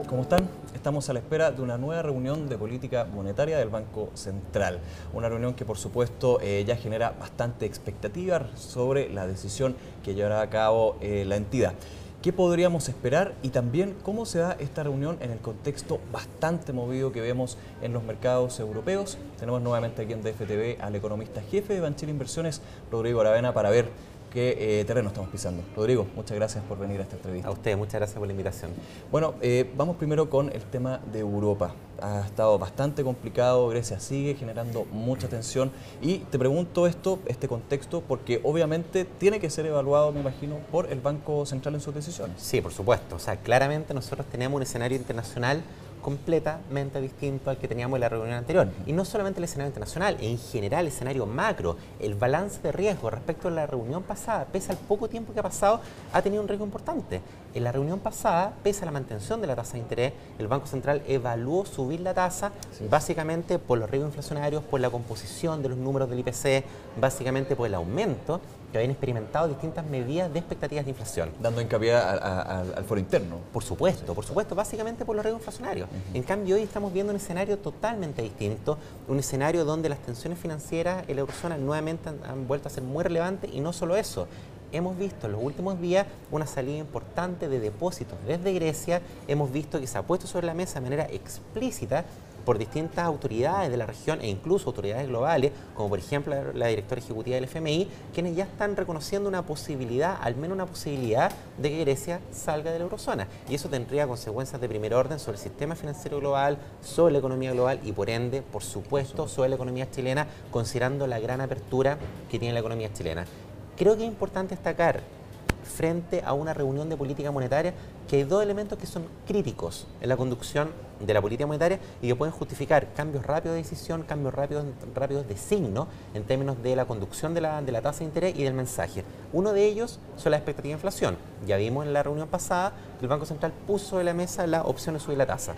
¿Cómo están? Estamos a la espera de una nueva reunión de política monetaria del Banco Central. Una reunión que, por supuesto, ya genera bastante expectativa sobre la decisión que llevará a cabo la entidad. ¿Qué podríamos esperar y también cómo se da esta reunión en el contexto bastante movido que vemos en los mercados europeos? Tenemos nuevamente aquí en DFTV al economista jefe de Banchile Inversiones, Rodrigo Aravena, para ver qué terreno estamos pisando. Rodrigo, muchas gracias por venir a esta entrevista. A ustedes, muchas gracias por la invitación. Bueno, vamos primero con el tema de Europa. Ha estado bastante complicado, Grecia sigue generando mucha tensión y te pregunto este contexto, porque obviamente tiene que ser evaluado, me imagino, por el Banco Central en sus decisiones. Sí, por supuesto. O sea, claramente nosotros tenemos un escenario internacional completamente distinto al que teníamos en la reunión anterior. Y no solamente el escenario internacional, en general el escenario macro, el balance de riesgo respecto a la reunión pasada, pese al poco tiempo que ha pasado, ha tenido un riesgo importante. En la reunión pasada, pese a la mantención de la tasa de interés, el Banco Central evaluó subir la tasa, básicamente por los riesgos inflacionarios, por la composición de los números del IPC, básicamente por el aumento que habían experimentado distintas medidas de expectativas de inflación. Dando hincapié al foro interno. Por supuesto, básicamente por los riesgos inflacionarios. En cambio, hoy estamos viendo un escenario totalmente distinto, un escenario donde las tensiones financieras en la eurozona nuevamente han vuelto a ser muy relevantes, y no solo eso. Hemos visto en los últimos días una salida importante de depósitos desde Grecia, hemos visto que se ha puesto sobre la mesa de manera explícita por distintas autoridades de la región e incluso autoridades globales, como por ejemplo la directora ejecutiva del FMI, quienes ya están reconociendo una posibilidad, al menos una posibilidad, de que Grecia salga de la eurozona. Y eso tendría consecuencias de primer orden sobre el sistema financiero global, sobre la economía global y por ende, por supuesto, sobre la economía chilena, considerando la gran apertura que tiene la economía chilena. Creo que es importante destacar, frente a una reunión de política monetaria, que hay dos elementos que son críticos en la conducción de la política monetaria y que pueden justificar cambios rápidos de decisión, cambios rápidos de signo en términos de la conducción de la tasa de interés y del mensaje. Uno de ellos son las expectativas de inflación. Ya vimos en la reunión pasada que el Banco Central puso sobre la mesa la opción de subir la tasa.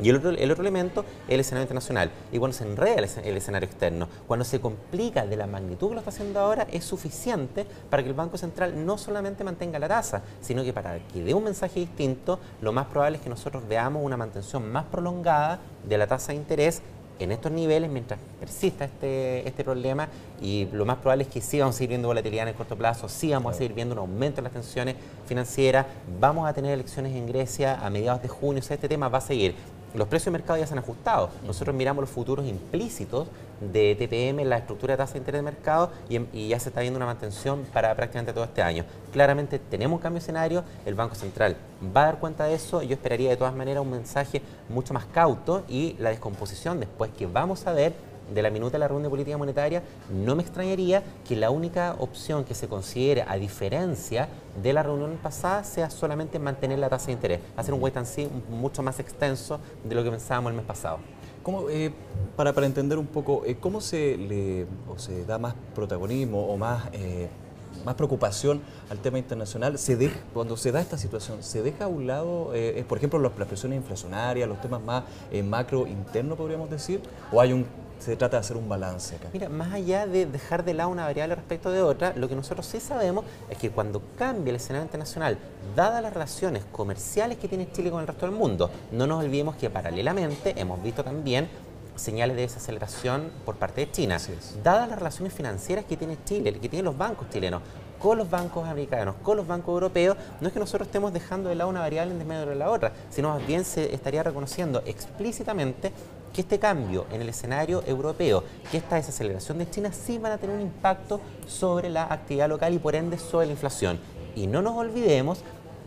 Y el otro elemento es el escenario internacional. Y cuando se enreda el escenario externo, cuando se complica de la magnitud que lo está haciendo ahora, es suficiente para que el Banco Central no solamente mantenga la tasa, sino que para que dé un mensaje distinto, lo más probable es que nosotros veamos una mantención más prolongada de la tasa de interés en estos niveles mientras persista este problema, y lo más probable es que sí vamos a seguir viendo volatilidad en el corto plazo, sí vamos a seguir viendo un aumento en las tensiones financieras, vamos a tener elecciones en Grecia a mediados de junio, o sea, este tema va a seguir. Los precios de mercado ya se han ajustado. Nosotros miramos los futuros implícitos de TPM en la estructura de tasa de interés de mercado y ya se está viendo una mantención para prácticamente todo este año. Claramente tenemos un cambio de escenario, el Banco Central va a dar cuenta de eso. Yo esperaría de todas maneras un mensaje mucho más cauto, y la descomposición después que vamos a ver de la minuta de la reunión de política monetaria, no me extrañaría que la única opción que se considere, a diferencia de la reunión pasada, sea solamente mantener la tasa de interés, hacer un wait and see mucho más extenso de lo que pensábamos el mes pasado. ¿Cómo, para entender un poco, cómo se da más protagonismo o más preocupación al tema internacional? Cuando se da esta situación, ¿se deja a un lado, por ejemplo, las presiones inflacionarias, los temas más macro internos, podríamos decir? ¿O se trata de hacer un balance acá? Mira, más allá de dejar de lado una variable respecto de otra, lo que nosotros sí sabemos es que cuando cambia el escenario internacional, dadas las relaciones comerciales que tiene Chile con el resto del mundo, no nos olvidemos que paralelamente hemos visto también señales de desaceleración por parte de China. Dadas las relaciones financieras que tiene Chile, que tienen los bancos chilenos con los bancos americanos, con los bancos europeos, no es que nosotros estemos dejando de lado una variable en desmedro de la otra, sino más bien se estaría reconociendo explícitamente que este cambio en el escenario europeo, que esta desaceleración de China, sí van a tener un impacto sobre la actividad local y por ende sobre la inflación. Y no nos olvidemos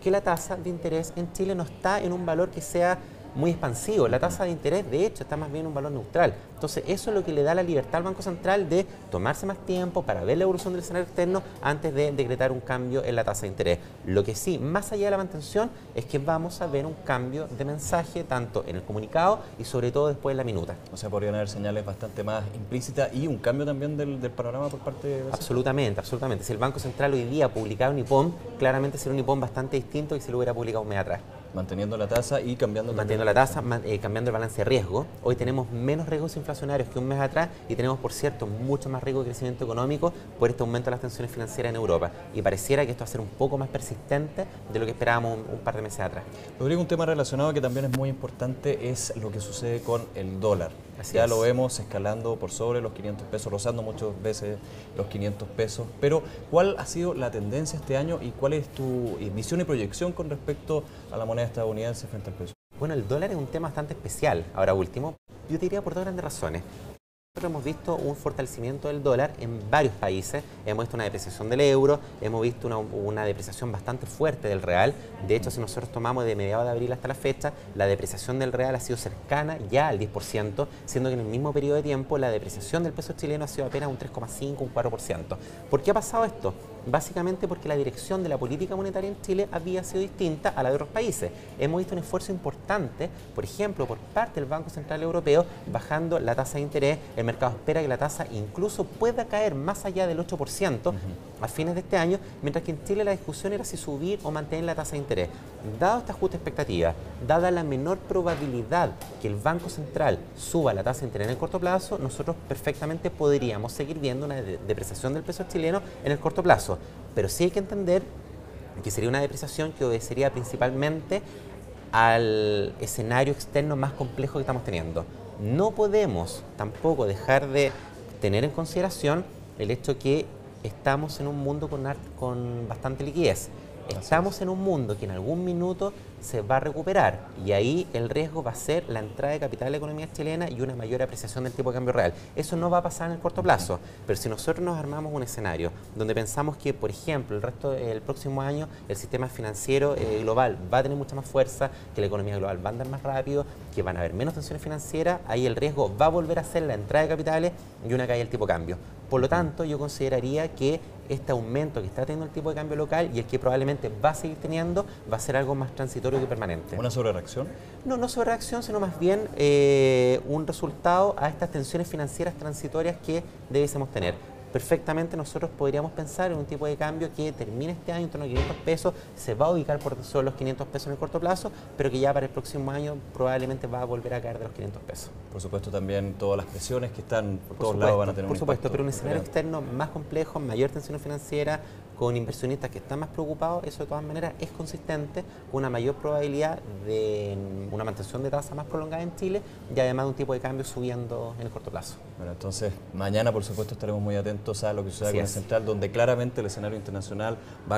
que la tasa de interés en Chile no está en un valor que sea muy expansivo. La tasa de interés, de hecho, está más bien en un valor neutral. Entonces, eso es lo que le da la libertad al Banco Central de tomarse más tiempo para ver la evolución del escenario externo antes de decretar un cambio en la tasa de interés. Lo que sí, más allá de la mantención, es que vamos a ver un cambio de mensaje tanto en el comunicado y sobre todo después en la minuta. O sea, podrían haber señales bastante más implícitas y un cambio también del panorama por parte de... Absolutamente, absolutamente. Si el Banco Central hoy día publicara un IPOM, claramente sería un IPOM bastante distinto que si lo hubiera publicado un mes atrás. Manteniendo la tasa y cambiando manteniendo la tasa, cambiando el balance de riesgo. Hoy tenemos menos riesgos inflacionarios que un mes atrás y tenemos, por cierto, mucho más riesgo de crecimiento económico por este aumento de las tensiones financieras en Europa. Y pareciera que esto va a ser un poco más persistente de lo que esperábamos un par de meses atrás. Rodrigo, un tema relacionado que también es muy importante es lo que sucede con el dólar. Así ya es. lo vemos escalando por sobre los 500 pesos, rozando muchas veces los 500 pesos. Pero, ¿cuál ha sido la tendencia este año y cuál es tu visión y proyección con respecto a la moneda estadounidense frente al peso? Bueno, el dólar es un tema bastante especial. Ahora último, yo te diría por dos grandes razones. Nosotros hemos visto un fortalecimiento del dólar en varios países, hemos visto una depreciación del euro, hemos visto una depreciación bastante fuerte del real. De hecho, si nosotros tomamos de mediados de abril hasta la fecha, la depreciación del real ha sido cercana ya al 10%, siendo que en el mismo periodo de tiempo la depreciación del peso chileno ha sido apenas un 3,5, un 4%. ¿Por qué ha pasado esto? Básicamente porque la dirección de la política monetaria en Chile había sido distinta a la de otros países. Hemos visto un esfuerzo importante, por ejemplo, por parte del Banco Central Europeo, bajando la tasa de interés. El mercado espera que la tasa incluso pueda caer más allá del 8% a fines de este año, mientras que en Chile la discusión era si subir o mantener la tasa de interés. Dado esta justa expectativa, dada la menor probabilidad que el Banco Central suba la tasa de interés en el corto plazo, nosotros perfectamente podríamos seguir viendo una depreciación del peso chileno en el corto plazo. Pero sí hay que entender que sería una depreciación que obedecería principalmente al escenario externo más complejo que estamos teniendo. No podemos tampoco dejar de tener en consideración el hecho que estamos en un mundo con bastante liquidez. Estamos en un mundo que en algún minuto se va a recuperar y ahí el riesgo va a ser la entrada de capital a la economía chilena y una mayor apreciación del tipo de cambio real. Eso no va a pasar en el corto plazo, pero si nosotros nos armamos un escenario donde pensamos que, por ejemplo, el próximo año el sistema financiero global va a tener mucha más fuerza, que la economía global va a andar más rápido, que van a haber menos tensiones financieras, ahí el riesgo va a volver a ser la entrada de capitales y una caída del tipo de cambio. Por lo tanto, yo consideraría que este aumento que está teniendo el tipo de cambio local y el que probablemente va a seguir teniendo va a ser algo más transitorio que permanente. ¿Una sobrereacción? No, no sobrereacción, sino más bien un resultado a estas tensiones financieras transitorias que debiésemos tener. Perfectamente nosotros podríamos pensar en un tipo de cambio que termine este año en torno a 500 pesos, se va a ubicar por sobre los 500 pesos en el corto plazo, pero que ya para el próximo año probablemente va a volver a caer de los 500 pesos. Por supuesto, también todas las presiones que están por todos lados van a tener un impacto. Por supuesto, pero un escenario externo más complejo, mayor tensión financiera, con inversionistas que están más preocupados, eso de todas maneras es consistente con una mayor probabilidad de una mantención de tasa más prolongada en Chile y además de un tipo de cambio subiendo en el corto plazo. Bueno, entonces mañana por supuesto estaremos muy atentos a lo que suceda con el Central, donde claramente el escenario internacional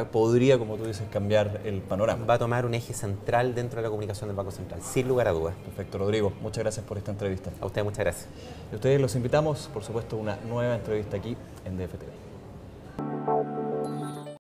podría, como tú dices, cambiar el panorama. Va a tomar un eje central dentro de la comunicación del Banco Central, sin lugar a dudas. Perfecto, Rodrigo, muchas gracias por esta entrevista. A ustedes muchas gracias. Y a ustedes los invitamos, por supuesto, a una nueva entrevista aquí en DFTV.